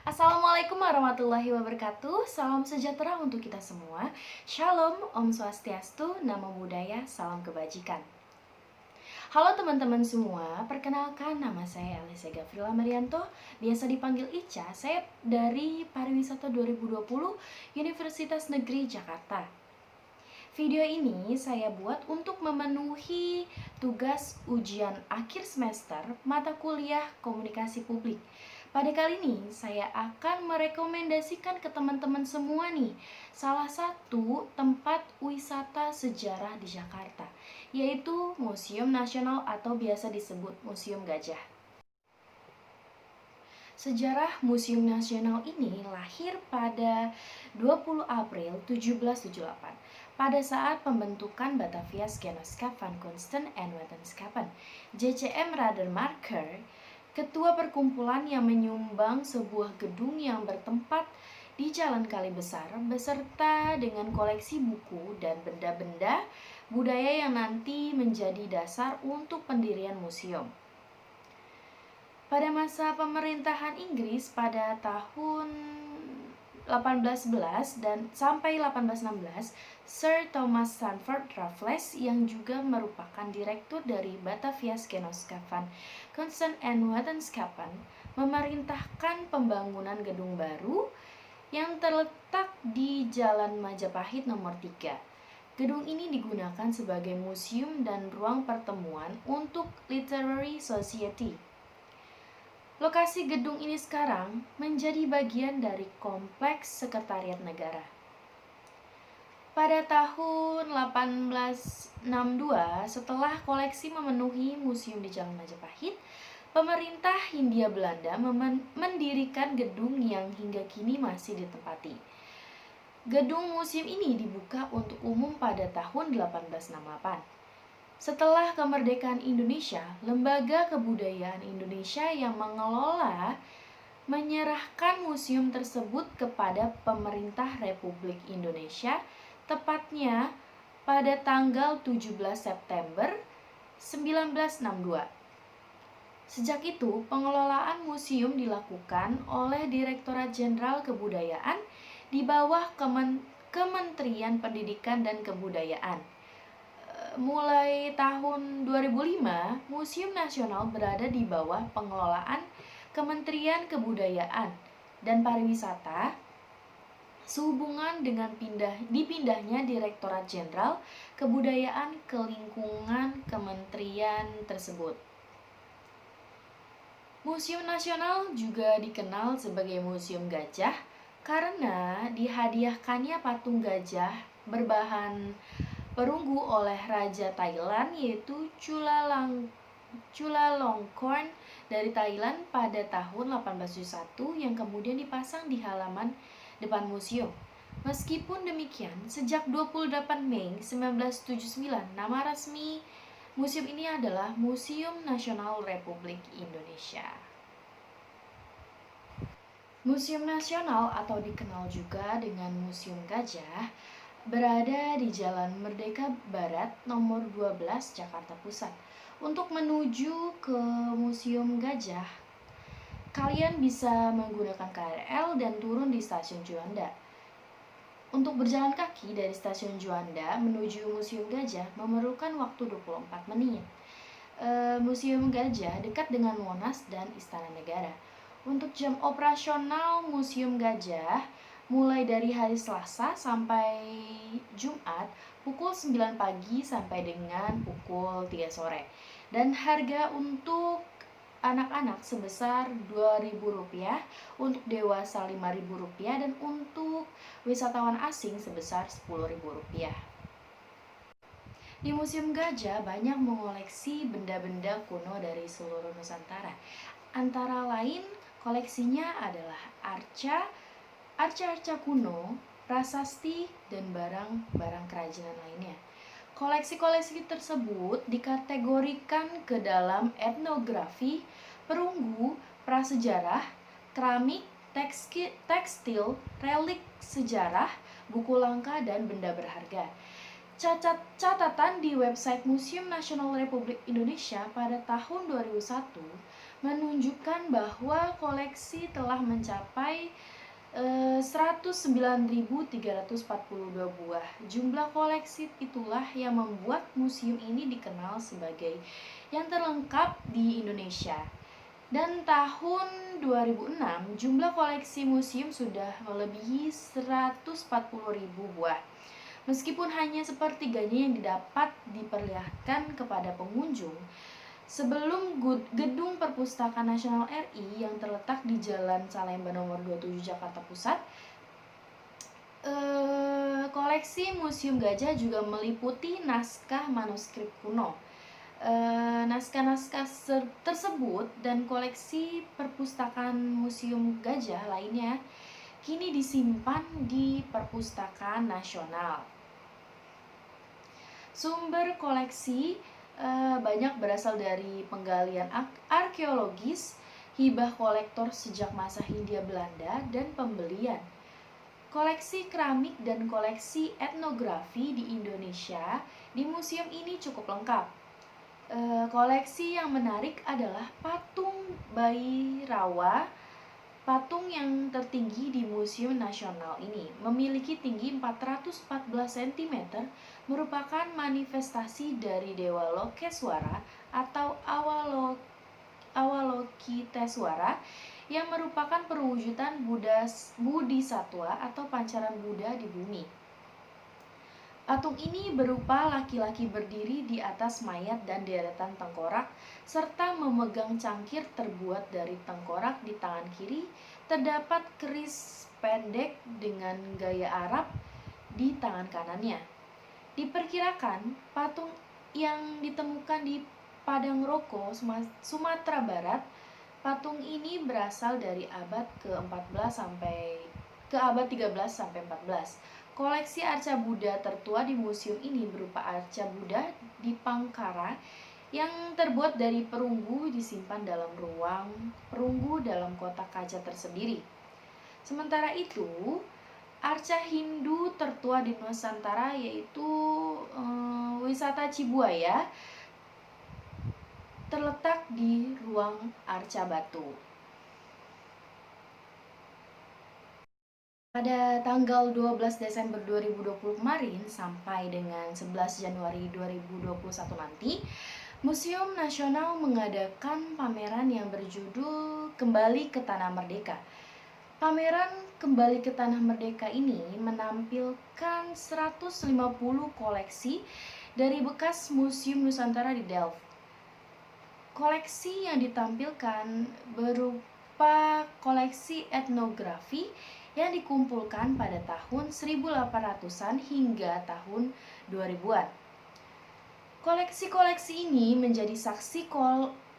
Assalamualaikum warahmatullahi wabarakatuh. Salam sejahtera untuk kita semua. Shalom, Om Swastiastu, Namo Buddhaya, salam kebajikan. Halo teman-teman semua, perkenalkan nama saya Alisa Gafrila Marianto, biasa dipanggil Ica. Saya dari Pariwisata 2020 Universitas Negeri Jakarta. Video ini saya buat untuk memenuhi tugas ujian akhir semester mata kuliah Komunikasi Publik. Pada kali ini saya akan merekomendasikan ke teman-teman semua nih salah satu tempat wisata sejarah di Jakarta, yaitu Museum Nasional atau biasa disebut Museum Gajah. Sejarah Museum Nasional ini lahir pada 20 April 1778 pada saat pembentukan Batavia Genootschap van Kunsten en Wetenschappen JCM Radermarker, ketua perkumpulan yang menyumbang sebuah gedung yang bertempat di Jalan Kali Besar beserta dengan koleksi buku dan benda-benda budaya yang nanti menjadi dasar untuk pendirian museum. Pada masa pemerintahan Inggris pada tahun 1811 dan sampai 1816, Sir Thomas Stamford Raffles yang juga merupakan direktur dari Batavia Genootschap van Kunsten en Wetenschappen memerintahkan pembangunan gedung baru yang terletak di Jalan Majapahit nomor 3. Gedung ini digunakan sebagai museum dan ruang pertemuan untuk Literary Society. Lokasi gedung ini sekarang menjadi bagian dari Kompleks Sekretariat Negara. Pada tahun 1862, setelah koleksi memenuhi museum di Jalan Majapahit, pemerintah Hindia Belanda mendirikan gedung yang hingga kini masih ditempati. Gedung museum ini dibuka untuk umum pada tahun 1868. Setelah kemerdekaan Indonesia, Lembaga Kebudayaan Indonesia yang mengelola menyerahkan museum tersebut kepada Pemerintah Republik Indonesia, tepatnya pada tanggal 17 September 1962. Sejak itu, pengelolaan museum dilakukan oleh Direktorat Jenderal Kebudayaan di bawah Kementerian Pendidikan dan Kebudayaan. Mulai tahun 2005, Museum Nasional berada di bawah pengelolaan Kementerian Kebudayaan dan Pariwisata sehubungan dengan dipindahnya Direktorat Jenderal Kebudayaan ke lingkungan kementerian tersebut. Museum Nasional juga dikenal sebagai Museum Gajah karena dihadiahkannya patung gajah berbahan perunggu oleh Raja Thailand yaitu Chulalongkorn dari Thailand pada tahun 1871 yang kemudian dipasang di halaman depan museum. Meskipun demikian, sejak 28 Mei 1979, nama resmi museum ini adalah Museum Nasional Republik Indonesia. Museum Nasional atau dikenal juga dengan Museum Gajah berada di Jalan Merdeka Barat nomor 12 Jakarta Pusat. Untuk menuju ke Museum Gajah, kalian bisa menggunakan KRL dan turun di Stasiun Juanda. Untuk berjalan kaki dari Stasiun Juanda menuju Museum Gajah memerlukan waktu 24 menit. Museum Gajah dekat dengan Monas dan Istana Negara. Untuk jam operasional Museum Gajah mulai dari hari Selasa sampai Jumat pukul 9 pagi sampai dengan pukul 3 sore. Dan harga untuk anak-anak sebesar Rp2.000, untuk dewasa Rp5.000 dan untuk wisatawan asing sebesar Rp10.000. Di Museum Gajah banyak mengoleksi benda-benda kuno dari seluruh Nusantara. Antara lain koleksinya adalah arca kuno, prasasti, dan barang-barang kerajinan lainnya. Koleksi-koleksi tersebut dikategorikan ke dalam etnografi, perunggu, prasejarah, keramik, tekstil, relik sejarah, buku langka, dan benda berharga. Catatan di website Museum Nasional Republik Indonesia pada tahun 2001 menunjukkan bahwa koleksi telah mencapai 109.342 buah. Jumlah koleksi itulah yang membuat museum ini dikenal sebagai yang terlengkap di Indonesia. Dan tahun 2006, jumlah koleksi museum sudah melebihi 140.000 buah. Meskipun hanya sepertiganya yang dapat diperlihatkan kepada pengunjung, sebelum Gedung Perpustakaan Nasional RI yang terletak di Jalan Salemba nomor 27 Jakarta Pusat, koleksi Museum Gajah juga meliputi naskah manuskrip kuno. Naskah-naskah tersebut dan koleksi perpustakaan Museum Gajah lainnya kini disimpan di Perpustakaan Nasional. Sumber koleksi banyak berasal dari penggalian arkeologis, hibah kolektor sejak masa Hindia Belanda, dan pembelian. Koleksi keramik dan koleksi etnografi di Indonesia di museum ini cukup lengkap. Koleksi yang menarik adalah patung bayi rawa. Patung yang tertinggi di Museum Nasional ini memiliki tinggi 414 cm, merupakan manifestasi dari Dewa Lokeswara atau Avalokiteswara yang merupakan perwujudan Bodhisattva atau pancaran Buddha di bumi. Patung ini berupa laki-laki berdiri di atas mayat dan deretan tengkorak, serta memegang cangkir terbuat dari tengkorak di tangan kiri. Terdapat keris pendek dengan gaya Arab di tangan kanannya. Diperkirakan patung yang ditemukan di Padang Roko, Sumatera Barat, patung ini berasal dari abad ke-14 sampai ke abad 13 sampai 14. Koleksi arca Buddha tertua di museum ini berupa arca Buddha di Pangkara yang terbuat dari perunggu, disimpan dalam ruang perunggu dalam kotak kaca tersendiri. Sementara itu, arca Hindu tertua di Nusantara yaitu wisata Cibuaya terletak di ruang arca batu. Pada tanggal 12 Desember 2020 kemarin sampai dengan 11 Januari 2021 nanti, Museum Nasional mengadakan pameran yang berjudul Kembali ke Tanah Merdeka. Pameran Kembali ke Tanah Merdeka ini menampilkan 150 koleksi dari bekas Museum Nusantara di Delft. Koleksi yang ditampilkan berupa koleksi etnografi yang dikumpulkan pada tahun 1800-an hingga tahun 2000-an. Koleksi-koleksi ini menjadi saksi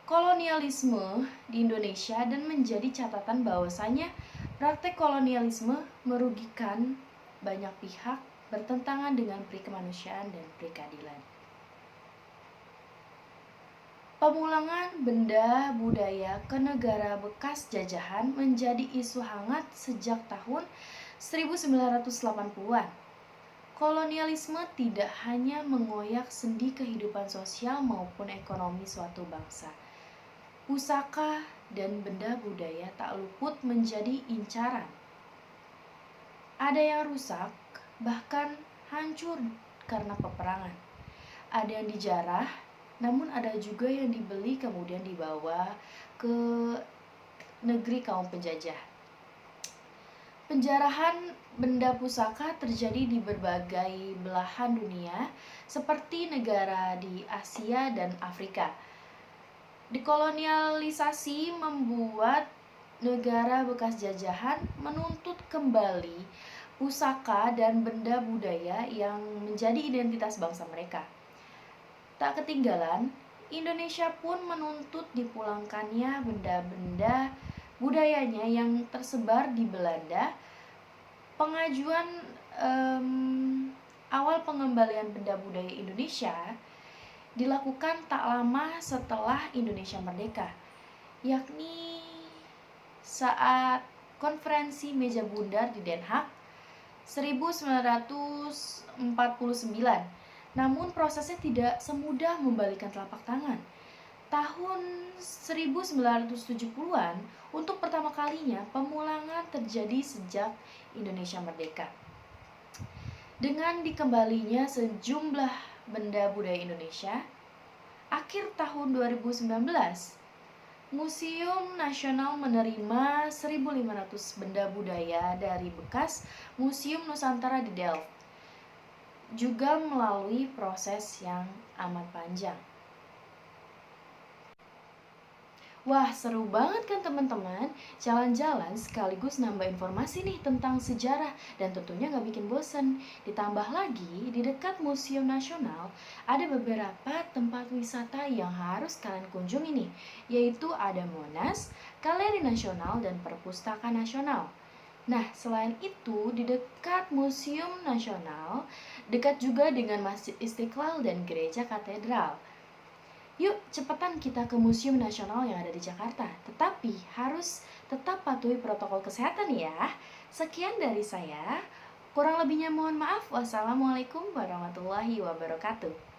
kolonialisme di Indonesia dan menjadi catatan bahwasanya praktek kolonialisme merugikan banyak pihak, bertentangan dengan pri kemanusiaan dan pri keadilan. Pemulangan benda budaya ke negara bekas jajahan menjadi isu hangat sejak tahun 1980-an. Kolonialisme tidak hanya mengoyak sendi kehidupan sosial maupun ekonomi suatu bangsa. Pusaka dan benda budaya tak luput menjadi incaran. Ada yang rusak, bahkan hancur karena peperangan. Ada yang dijarah, namun ada juga yang dibeli kemudian dibawa ke negeri kaum penjajah. Penjarahan benda pusaka terjadi di berbagai belahan dunia, seperti negara di Asia dan Afrika. Dekolonialisasi membuat negara bekas jajahan menuntut kembali pusaka dan benda budaya yang menjadi identitas bangsa mereka. Tak ketinggalan, Indonesia pun menuntut dipulangkannya benda-benda budayanya yang tersebar di Belanda. Pengajuan awal pengembalian benda budaya Indonesia dilakukan tak lama setelah Indonesia merdeka, yakni saat konferensi meja bundar di Den Haag 1949. Namun prosesnya tidak semudah membalikan telapak tangan. tahun 1970-an, untuk pertama kalinya pemulangan terjadi sejak Indonesia merdeka. Dengan dikembalinya sejumlah benda budaya Indonesia, akhir tahun 2019, Museum Nasional menerima 1.500 benda budaya dari bekas Museum Nusantara di Delft, juga melalui proses yang amat panjang. Wah, seru banget kan teman-teman? Jalan-jalan sekaligus nambah informasi nih tentang sejarah dan tentunya nggak bikin bosen. Ditambah lagi, di dekat Museum Nasional ada beberapa tempat wisata yang harus kalian kunjungi nih, yaitu ada Monas, Galeri Nasional, dan Perpustakaan Nasional. Nah, selain itu, di dekat Museum Nasional, dekat juga dengan Masjid Istiqlal dan Gereja Katedral. Yuk, cepetan kita ke Museum Nasional yang ada di Jakarta. Tetapi harus tetap patuhi protokol kesehatan ya. Sekian dari saya. Kurang lebihnya mohon maaf. Wassalamualaikum warahmatullahi wabarakatuh.